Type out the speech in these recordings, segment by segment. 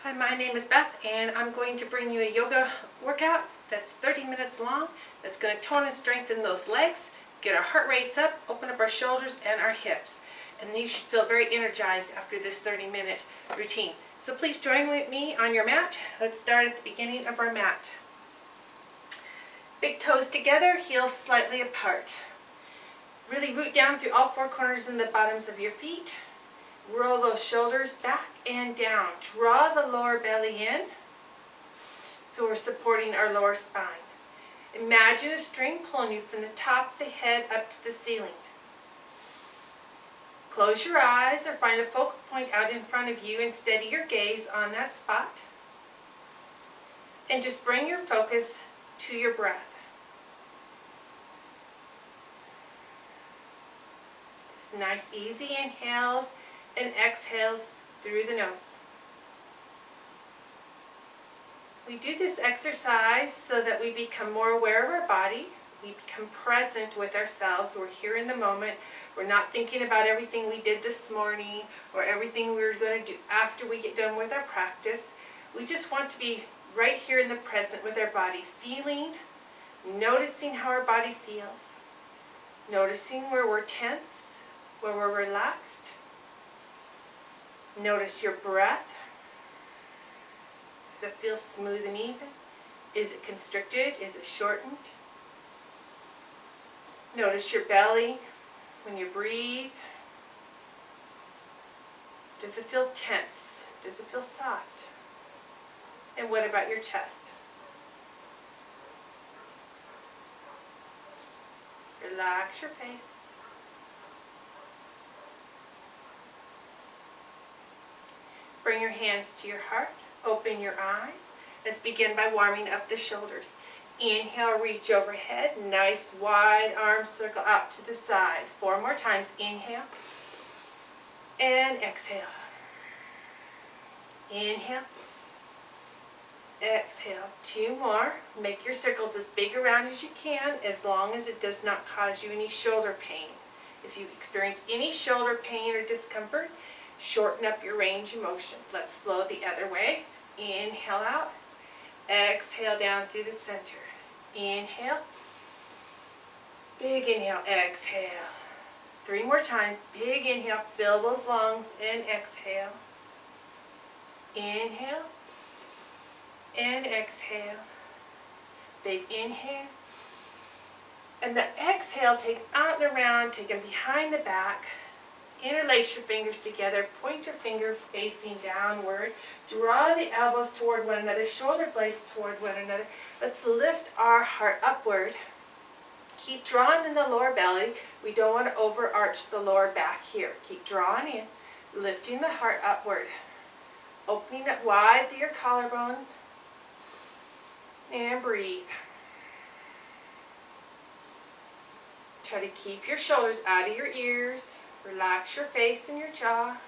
Hi, my name is Beth and I'm going to bring you a yoga workout that's 30 minutes long that's going to tone and strengthen those legs, get our heart rates up, open up our shoulders and our hips. And you should feel very energized after this 30-minute routine. So please join with me on your mat. Let's start at the beginning of our mat. Big toes together, heels slightly apart. Really root down through all four corners and the bottoms of your feet. Roll those shoulders back and down. Draw the lower belly in so we're supporting our lower spine. Imagine a string pulling you from the top of the head up to the ceiling. Close your eyes or find a focal point out in front of you and steady your gaze on that spot. And just bring your focus to your breath. Just nice easy inhales and exhales through the nose. We do this exercise so that we become more aware of our body. We become present with ourselves. We're here in the moment. We're not thinking about everything we did this morning or everything we're going to do after we get done with our practice. We just want to be right here in the present with our body, feeling, noticing how our body feels, noticing where we're tense, where we're relaxed. Notice your breath. Does it feel smooth and even? Is it constricted? Is it shortened? Notice your belly when you breathe. Does it feel tense? Does it feel soft? And what about your chest? Relax your face. Bring your hands to your heart. Open your eyes. Let's begin by warming up the shoulders. Inhale, reach overhead. Nice wide arm circle out to the side. 4 more times. Inhale and exhale. Inhale. Exhale. 2 more. Make your circles as big around as you can, as long as it does not cause you any shoulder pain. If you experience any shoulder pain or discomfort, shorten up your range of motion. Let's flow the other way. Inhale out. Exhale down through the center. Inhale. Big inhale. Exhale. 3 more times. Big inhale. Fill those lungs and exhale. Inhale. And exhale. Big inhale. And the exhale, take out and around. Take them behind the back. Interlace your fingers together, point your finger facing downward, draw the elbows toward one another, shoulder blades toward one another. Let's lift our heart upward. Keep drawing in the lower belly. We don't want to overarch the lower back here. Keep drawing in, lifting the heart upward, opening up wide through your collarbone, and breathe. Try to keep your shoulders out of your ears. Relax your face and your jaw.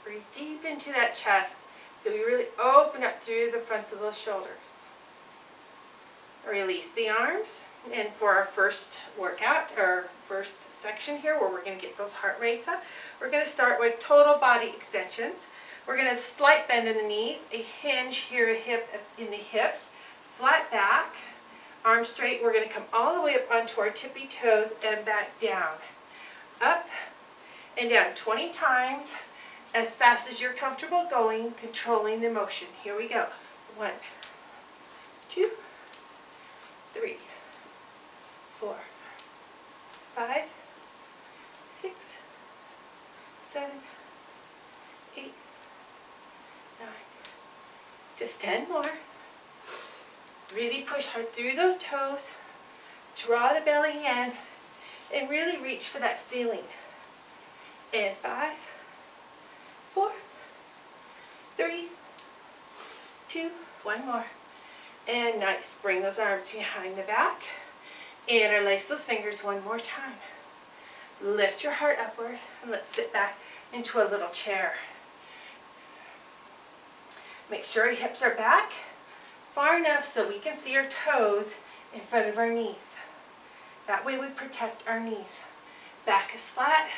Breathe deep into that chest so we really open up through the fronts of those shoulders. Release the arms. And for our first workout, or first section here where we're going to get those heart rates up, we're going to start with total body extensions. We're going to slight bend in the knees, a hinge here, a hip in the hips, flat back. Arms straight. We're going to come all the way up onto our tippy toes and back down. Up and down 20 times, as fast as you're comfortable going, controlling the motion. Here we go. 1, 2, 3, 4, 5, 6, 7, 8, 9. Just 10 more. Really push hard through those toes, draw the belly in, and really reach for that ceiling. And 5, 4, 3, 2, 1 more. And nice. Bring those arms behind the back. Interlace those fingers one more time. Lift your heart upward, and let's sit back into a little chair. Make sure your hips are back far enough so we can see our toes in front of our knees. That way we protect our knees. Back is flat,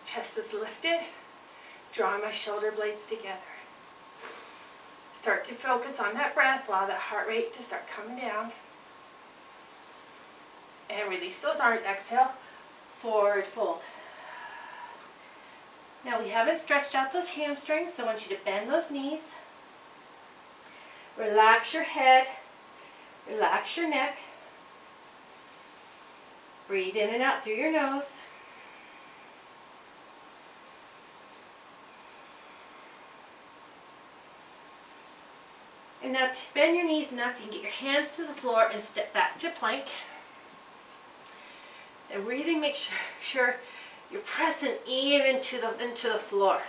chest is lifted, Draw my shoulder blades together. Start to focus on that breath, allow that heart rate to start coming down. And release those arms, exhale, forward fold. Now we haven't stretched out those hamstrings, so I want you to bend those knees. Relax your head, relax your neck. Breathe in and out through your nose. And now bend your knees enough you can get your hands to the floor and step back to plank. And breathing, make sure you're pressing even into the floor.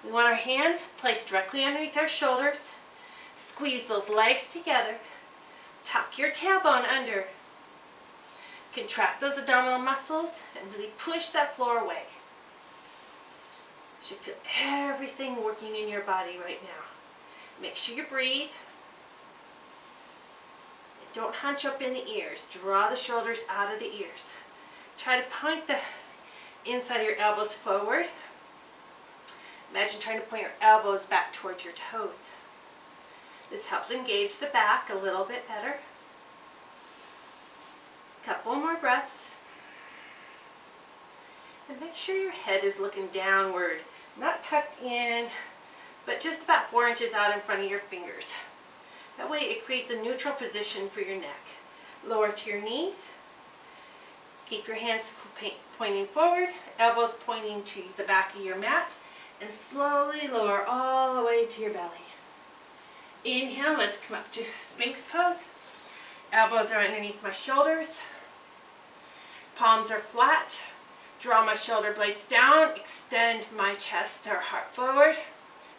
We want our hands placed directly underneath our shoulders. Squeeze those legs together. Tuck your tailbone under. Contract those abdominal muscles and really push that floor away. You should feel everything working in your body right now. Make sure you breathe. And don't hunch up in the ears. Draw the shoulders out of the ears. Try to point the inside of your elbows forward. Imagine trying to point your elbows back towards your toes. This helps engage the back a little bit better. Couple more breaths. And make sure your head is looking downward, not tucked in, but just about 4 inches out in front of your fingers. That way it creates a neutral position for your neck. Lower to your knees. Keep your hands pointing forward, elbows pointing to the back of your mat, and slowly lower all the way to your belly. Inhale, let's come up to Sphinx pose. Elbows are underneath my shoulders. Palms are flat. Draw my shoulder blades down. Extend my chest or heart forward.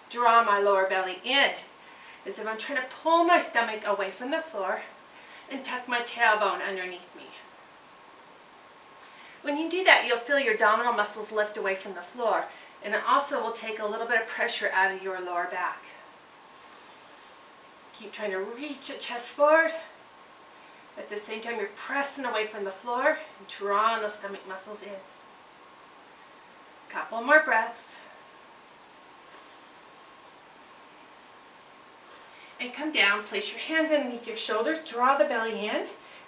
Draw my lower belly in, as if I'm trying to pull my stomach away from the floor, and tuck my tailbone underneath me. When you do that, you'll feel your abdominal muscles lift away from the floor, and it also will take a little bit of pressure out of your lower back. Keep trying to reach the chest forward. At the same time, you're pressing away from the floor and drawing those stomach muscles in. Couple more breaths. And come down, place your hands underneath your shoulders, draw the belly in,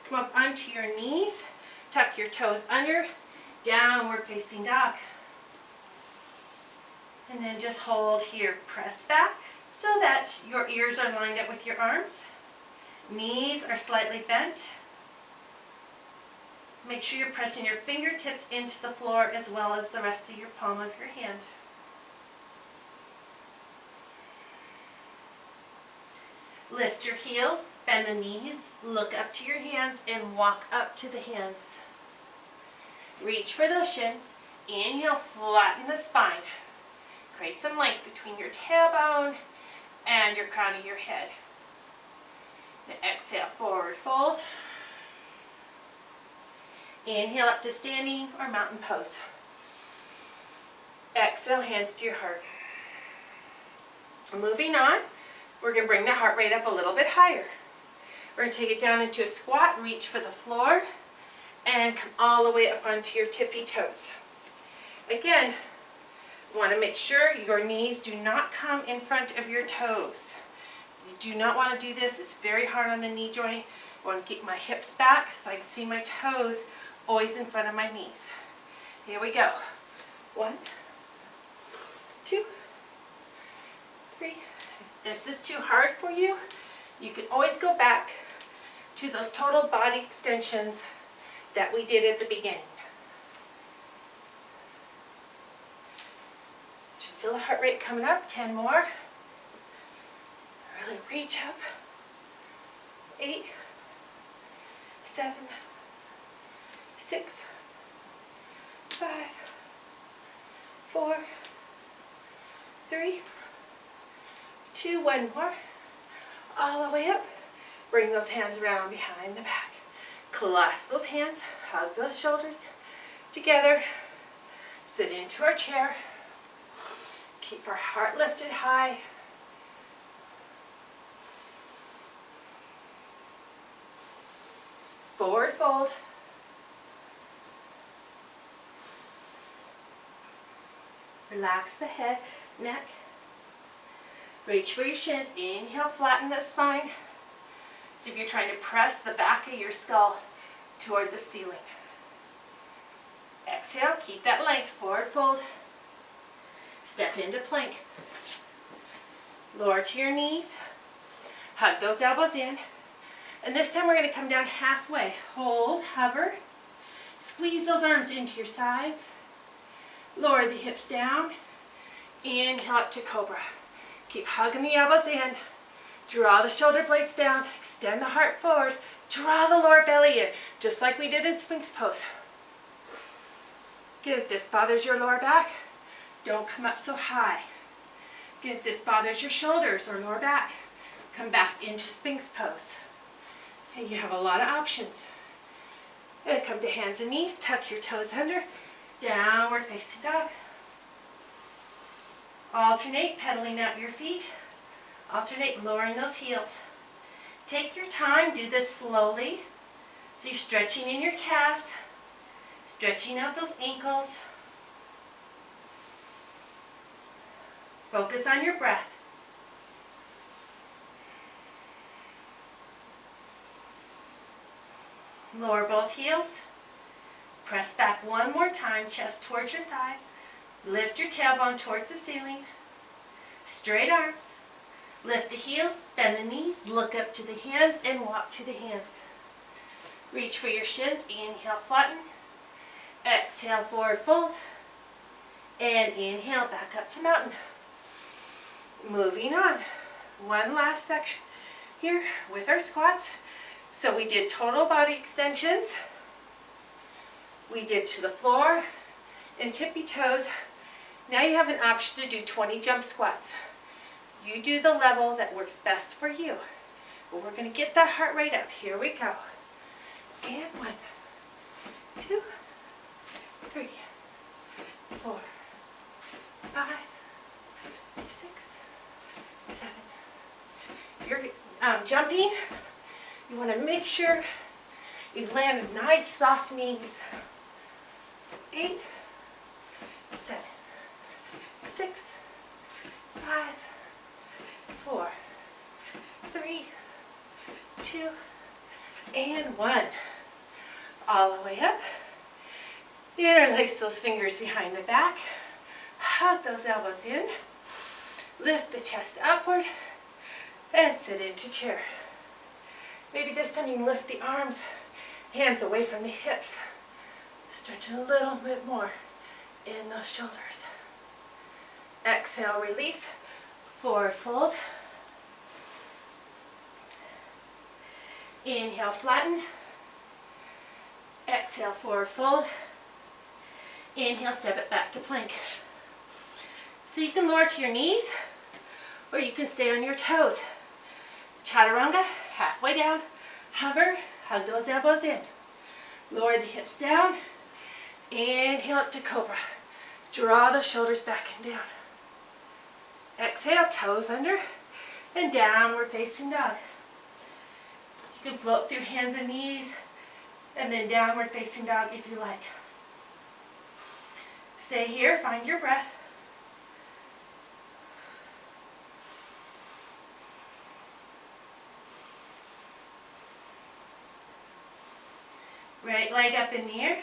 come up onto your knees, tuck your toes under, downward facing dog. And then just hold here, press back so that your ears are lined up with your arms. Knees are slightly bent. Make sure you're pressing your fingertips into the floor as well as the rest of your palm of your hand. Lift your heels, bend the knees, look up to your hands, and walk up to the hands. Reach for those shins. Inhale, flatten the spine. Create some length between your tailbone and your crown of your head. Then exhale, forward fold. Inhale up to standing or mountain pose. Exhale, hands to your heart. Moving on, we're going to bring the heart rate up a little bit higher. We're going to take it down into a squat, reach for the floor, and come all the way up onto your tippy toes. Again, you want to make sure your knees do not come in front of your toes. You do not want to do this. It's very hard on the knee joint. I want to keep my hips back so I can see my toes always in front of my knees. Here we go. 1, 2, 3. If this is too hard for you, you can always go back to those total body extensions that we did at the beginning. Should feel the heart rate coming up. 10 more. Really reach up. 8, 7, 6, 5, 4, 3, 2, 1 more. All the way up. Bring those hands around behind the back. Clasp those hands, hug those shoulders together. Sit into our chair. Keep our heart lifted high. Forward fold. Relax the head, neck. Reach for your shins. Inhale, flatten the spine. So if you're trying to press the back of your skull toward the ceiling. Exhale, keep that length, forward fold. Step into plank. Lower to your knees. Hug those elbows in. And this time we're going to come down halfway. Hold, hover. Squeeze those arms into your sides. Lower the hips down. Inhale up to cobra. Keep hugging the elbows in. Draw the shoulder blades down. Extend the heart forward. Draw the lower belly in, just like we did in Sphinx pose. Again, if this bothers your lower back, don't come up so high. Again, if this bothers your shoulders or lower back, come back into Sphinx pose. And you have a lot of options. And come to hands and knees, tuck your toes under, downward facing dog. Alternate pedaling out your feet. Alternate lowering those heels. Take your time, do this slowly. So you're stretching in your calves, stretching out those ankles. Focus on your breath. Lower both heels. Press back one more time, chest towards your thighs. Lift your tailbone towards the ceiling. Straight arms. Lift the heels, bend the knees, look up to the hands, and walk to the hands. Reach for your shins. Inhale, flatten. Exhale, forward fold. And inhale, back up to mountain. Moving on. One last section here with our squats. So we did total body extensions. We did to the floor and tippy toes. Now you have an option to do 20 jump squats. You do the level that works best for you. But we're going to get that heart rate up. Here we go. And 1, 2, 3, 4, 5, 6, 7. You're jumping. You want to make sure you land nice soft knees. 8, 7, 6, 5, 4, 3, 2, and 1. All the way up. Interlace those fingers behind the back. Hug those elbows in. Lift the chest upward and sit into chair. Maybe this time you can lift the arms, hands away from the hips. Stretch a little bit more in those shoulders. Exhale, release. Forward fold. Inhale, flatten. Exhale, forward fold. Inhale, step it back to plank. So you can lower to your knees, or you can stay on your toes. Chaturanga, halfway down. Hover, hug those elbows in. Lower the hips down. Inhale up to cobra. Draw the shoulders back and down. Exhale, toes under, and downward facing dog. You can float through hands and knees, and then downward facing dog if you like. Stay here, find your breath. Right leg up in the air.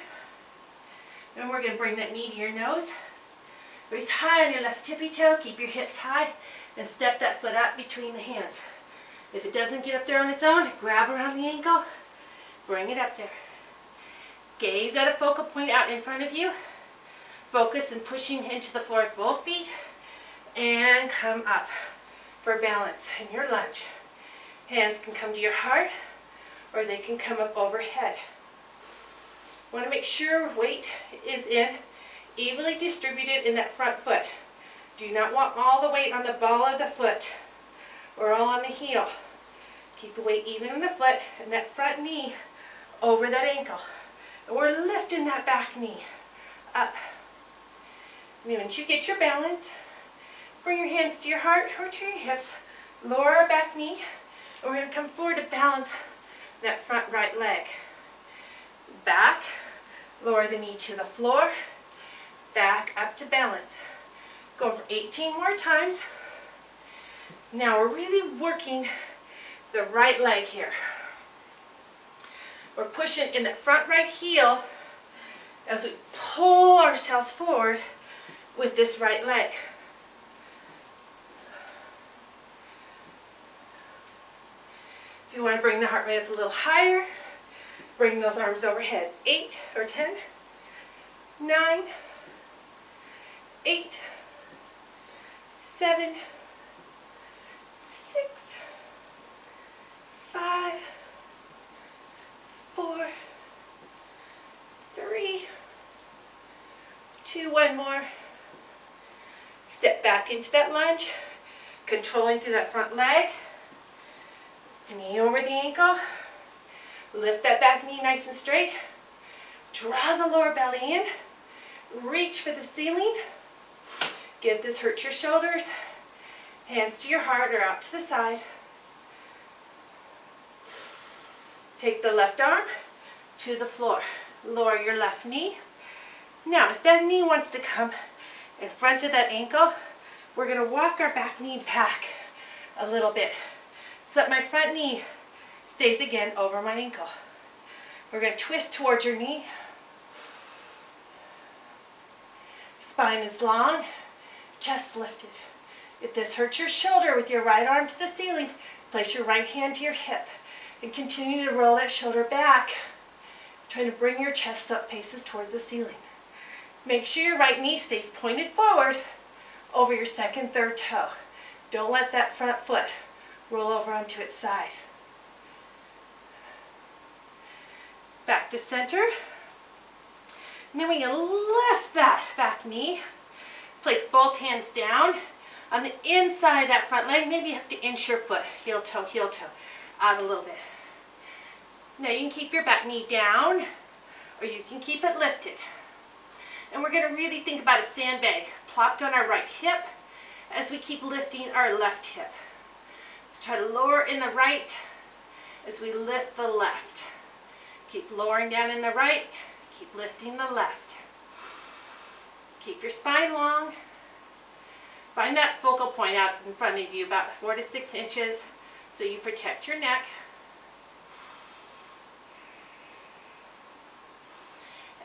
And we're going to bring that knee to your nose. Raise high on your left tippy toe. Keep your hips high. And step that foot out between the hands. If it doesn't get up there on its own, grab around the ankle. Bring it up there. Gaze at a focal point out in front of you. Focus and pushing into the floor with both feet. And come up for balance in your lunge. Hands can come to your heart, or they can come up overhead. Want to make sure weight is evenly distributed in that front foot. Do not want all the weight on the ball of the foot or all on the heel. Keep the weight even on the foot and that front knee over that ankle. And we're lifting that back knee up. And once you get your balance, bring your hands to your heart or to your hips. Lower our back knee. And we're going to come forward to balance that front right leg. Back, lower the knee to the floor, back up to balance. Go for 18 more times. Now we're really working the right leg here. We're pushing in that front right heel as we pull ourselves forward with this right leg. If you want to bring the heart rate up a little higher, bring those arms overhead. 8 or 10, 9, 8, 7, 6, 5, 4, 3, 2, one more. Step back into that lunge, controlling through that front leg. Knee over the ankle. Lift that back knee nice and straight. Draw the lower belly in. Reach for the ceiling. Get this, hurt your shoulders. Hands to your heart or out to the side. Take the left arm to the floor. Lower your left knee. Now, if that knee wants to come in front of that ankle, we're going to walk our back knee back a little bit so that my front knee stays again over my ankle. We're going to twist towards your knee. Spine is long, chest lifted. If this hurts your shoulder, with your right arm to the ceiling, place your right hand to your hip and continue to roll that shoulder back, trying to bring your chest up, faces towards the ceiling. Make sure your right knee stays pointed forward over your second, third toe. Don't let that front foot roll over onto its side. Back to center. And then we lift that back knee. Place both hands down on the inside of that front leg. Maybe you have to inch your foot, heel toe, out a little bit. Now you can keep your back knee down or you can keep it lifted. And we're going to really think about a sandbag plopped on our right hip as we keep lifting our left hip. So try to lower in the right as we lift the left. Keep lowering down in the right, keep lifting the left. Keep your spine long. Find that focal point out in front of you, about 4 to 6 inches, so you protect your neck.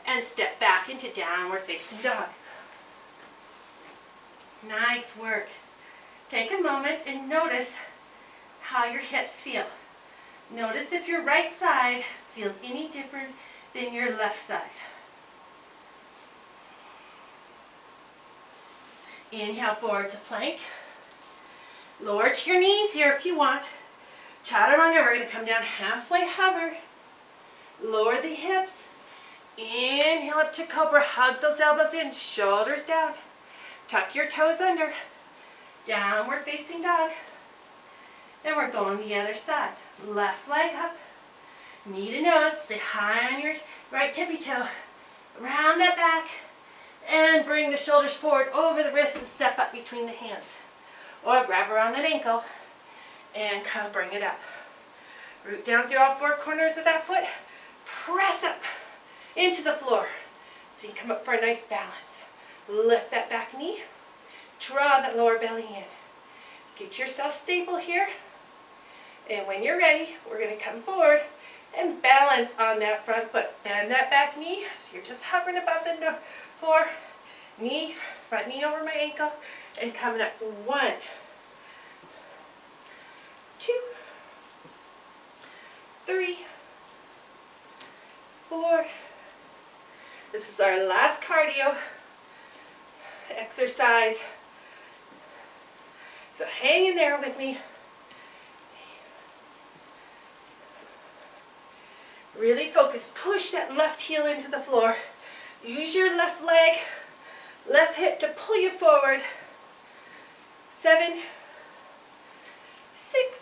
And step back into downward facing dog. Nice work. Take a moment and notice how your hips feel. Notice if your right side feels any different than your left side. Inhale forward to plank. Lower to your knees here if you want. Chaturanga, we're going to come down halfway, hover. Lower the hips. Inhale up to cobra. Hug those elbows in, shoulders down. Tuck your toes under. Downward facing dog. And we're going the other side. Left leg up. Knee to nose. Stay high on your right tippy toe. Round that back. And bring the shoulders forward over the wrists and step up between the hands. Or grab around that ankle and come bring it up. Root down through all 4 corners of that foot. Press up into the floor. So you can come up for a nice balance. Lift that back knee. Draw that lower belly in. Get yourself stable here. And when you're ready, we're going to come forward and balance on that front foot. Bend that back knee. So you're just hovering above the floor. Knee, front knee over my ankle. And coming up. 1, 2, 3, 4. This is our last cardio exercise. So hang in there with me. Really focus. Push that left heel into the floor. Use your left leg, left hip to pull you forward. 7, 6,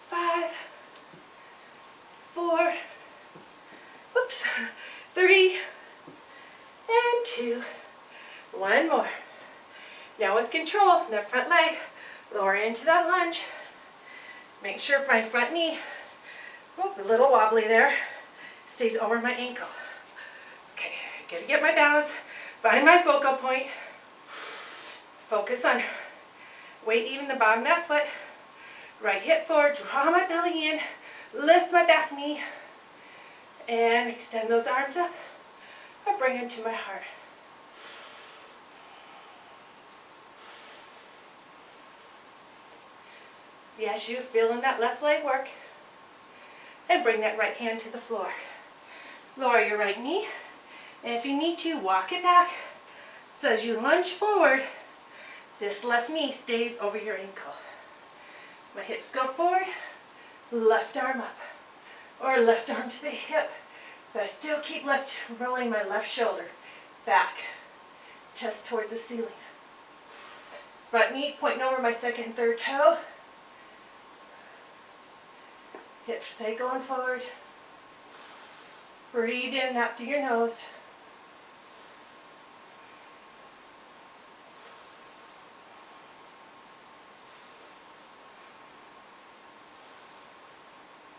5, 4, whoops, 3, and 2. One more. Now with control, that front leg, lower into that lunge. Make sure my front knee, a little wobbly there, stays over my ankle. Okay, gotta get my balance, find my focal point. Focus on weight even the bottom of that foot. Right hip forward, draw my belly in, lift my back knee, and extend those arms up, or bring them to my heart. Yes, you're feeling that left leg work. And bring that right hand to the floor. Lower your right knee, and if you need to, walk it back. So as you lunge forward, this left knee stays over your ankle. My hips go forward, left arm up, or left arm to the hip. But I still keep rolling my left shoulder back, chest towards the ceiling. Front knee pointing over my second and third toe. Hips stay going forward. Breathe in and out through your nose.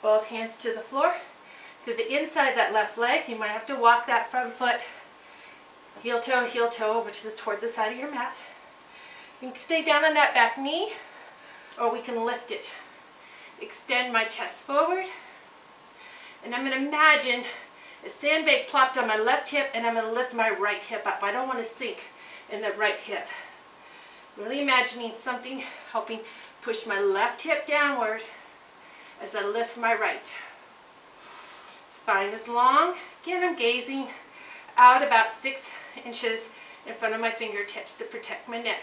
Both hands to the floor. To the inside of that left leg, you might have to walk that front foot heel toe over towards the side of your mat. You can stay down on that back knee, or we can lift it. Extend my chest forward, and I'm going to imagine a sandbag plopped on my left hip, and I'm going to lift my right hip up. I don't want to sink in the right hip. Really imagining something helping push my left hip downward as I lift my right. Spine is long. Again, I'm gazing out about 6 inches in front of my fingertips to protect my neck.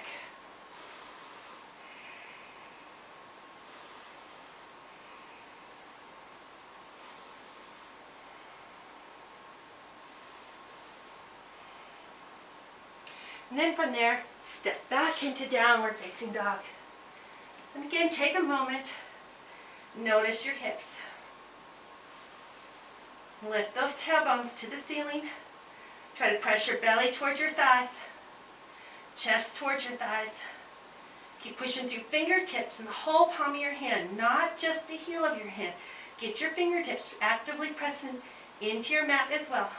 And then from there, step back into downward facing dog. And again, take a moment. Notice your hips. Lift those tailbones to the ceiling. Try to press your belly towards your thighs. Chest towards your thighs. Keep pushing through fingertips and the whole palm of your hand, not just the heel of your hand. Get your fingertips actively pressing into your mat as well.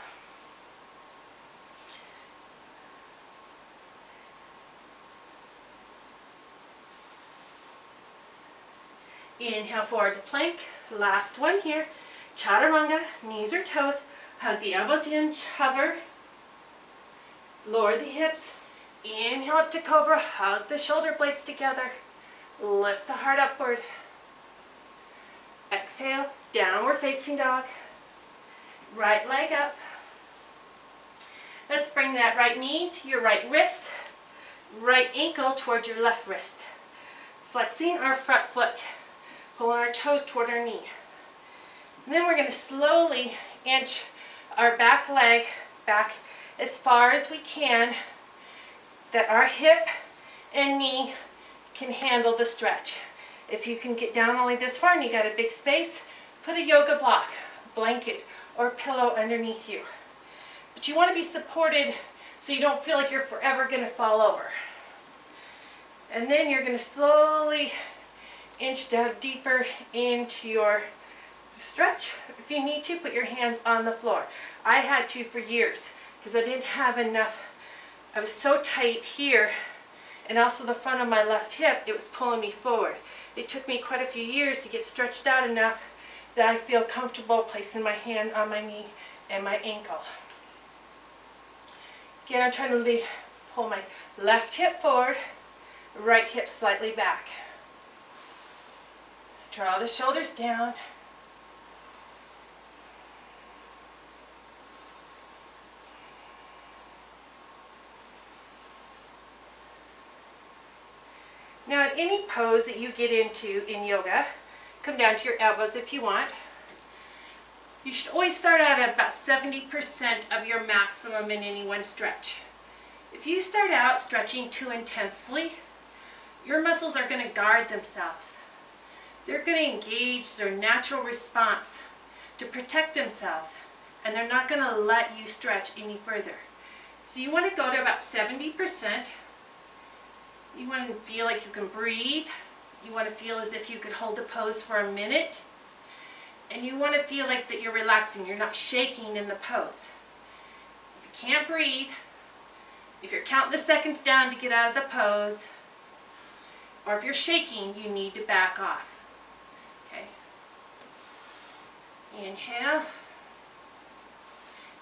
Inhale forward to plank. Last one here. Chaturanga, knees or toes. Hug the elbows in, hover. Lower the hips. Inhale up to cobra. Hug the shoulder blades together. Lift the heart upward. Exhale, downward facing dog. Right leg up. Let's bring that right knee to your right wrist. Right ankle towards your left wrist. Flexing our front foot. Pulling our toes toward our knee. And then we're going to slowly inch our back leg back as far as we can, that our hip and knee can handle the stretch. If you can get down only this far and you got a big space, put a yoga block, blanket, or pillow underneath you. But you want to be supported so you don't feel like you're forever going to fall over. And then you're going to slowly inch down deeper into your stretch. If you need to, put your hands on the floor. I had to for years because I didn't have enough. I was so tight here and also the front of my left hip, it was pulling me forward. It took me quite a few years to get stretched out enough that I feel comfortable placing my hand on my knee and my ankle. Again, I'm trying to pull my left hip forward, right hip slightly back. Draw the shoulders down. Now at any pose that you get into in yoga, come down to your elbows if you want. You should always start out at about 70% of your maximum in any one stretch. If you start out stretching too intensely, your muscles are going to guard themselves. They're going to engage their natural response to protect themselves, and they're not going to let you stretch any further. So you want to go to about 70%. You want to feel like you can breathe. You want to feel as if you could hold the pose for a minute. And you want to feel like that you're relaxing. You're not shaking in the pose. If you can't breathe, If you're counting the seconds down to get out of the pose, or if you're shaking, you need to back off. Okay. Inhale.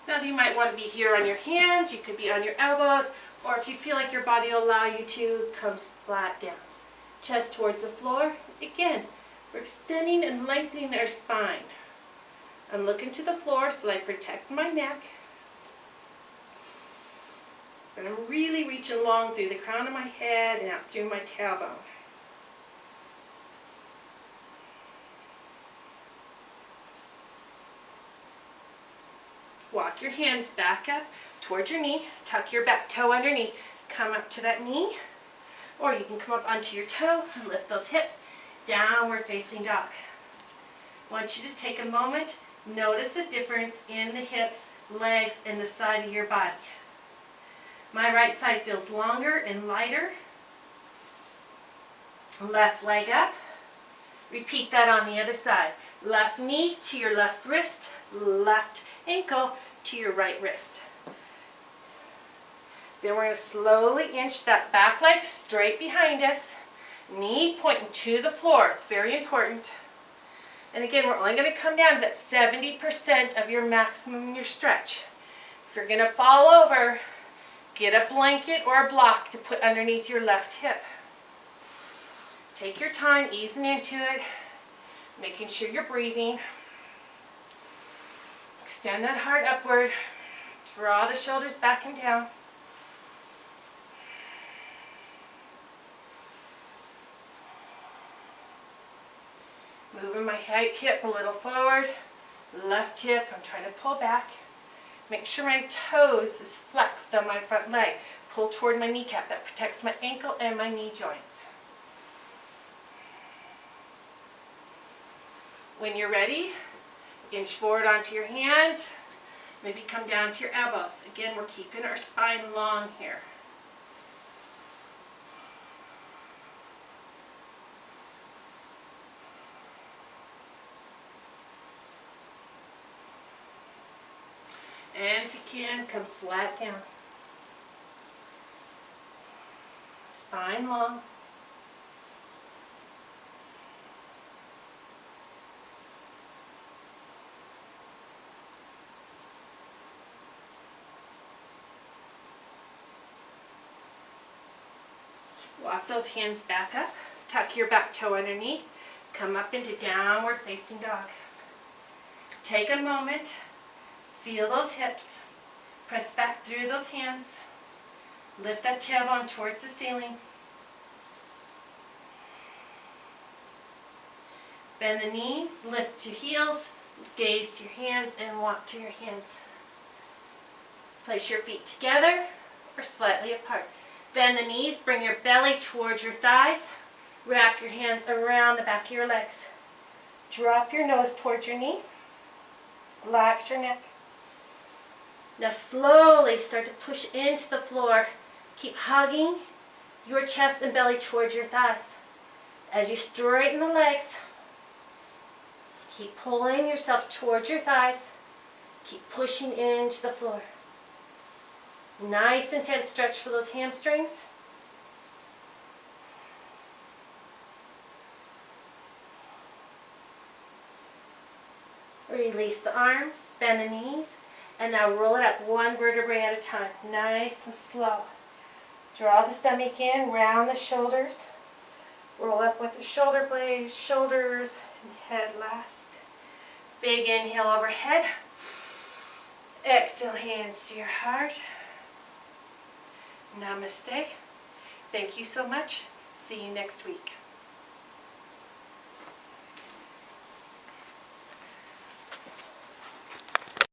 Now you might want to be here on your hands, you could be on your elbows, or if you feel like your body will allow you to, come flat down. Chest towards the floor. Again, we're extending and lengthening our spine. I'm looking to the floor so that I protect my neck. But I'm really reaching long through the crown of my head and out through my tailbone. Walk your hands back up towards your knee. Tuck your back toe underneath. Come up to that knee. Or you can come up onto your toe and lift those hips. Downward facing dog. I want you to just take a moment. Notice the difference in the hips, legs, and the side of your body. My right side feels longer and lighter. Left leg up. Repeat that on the other side. Left knee to your left wrist. Left ankle to your right wrist. Then we're going to slowly inch that back leg straight behind us. Knee pointing to the floor. It's very important. And again, we're only going to come down to that 70% of your maximum in your stretch. If you're going to fall over, get a blanket or a block to put underneath your left hip. Take your time, easing into it, making sure you're breathing. Extend that heart upward. Draw the shoulders back and down. Moving my right hip a little forward. Left hip, I'm trying to pull back. Make sure my toes is flexed on my front leg. Pull toward my kneecap. That protects my ankle and my knee joints. When you're ready, inch forward onto your hands. Maybe come down to your elbows. Again, we're keeping our spine long here. And if you can, come flat down. Spine long. Walk those hands back up. Tuck your back toe underneath. Come up into downward facing dog. Take a moment. Feel those hips. Press back through those hands. Lift that tailbone towards the ceiling. Bend the knees, lift your heels, gaze to your hands, and walk to your hands. Place your feet together or slightly apart. Bend the knees, bring your belly towards your thighs. Wrap your hands around the back of your legs. Drop your nose towards your knee. Relax your neck. Now slowly start to push into the floor. Keep hugging your chest and belly towards your thighs. As you straighten the legs, keep pulling yourself towards your thighs. Keep pushing into the floor. Nice intense stretch for those hamstrings. Release the arms, bend the knees, and now roll it up one vertebrae at a time. Nice and slow. Draw the stomach in, round the shoulders. Roll up with the shoulder blades, shoulders, and head last. Big inhale overhead. Exhale, hands to your heart. Namaste. Thank you so much. See you next week.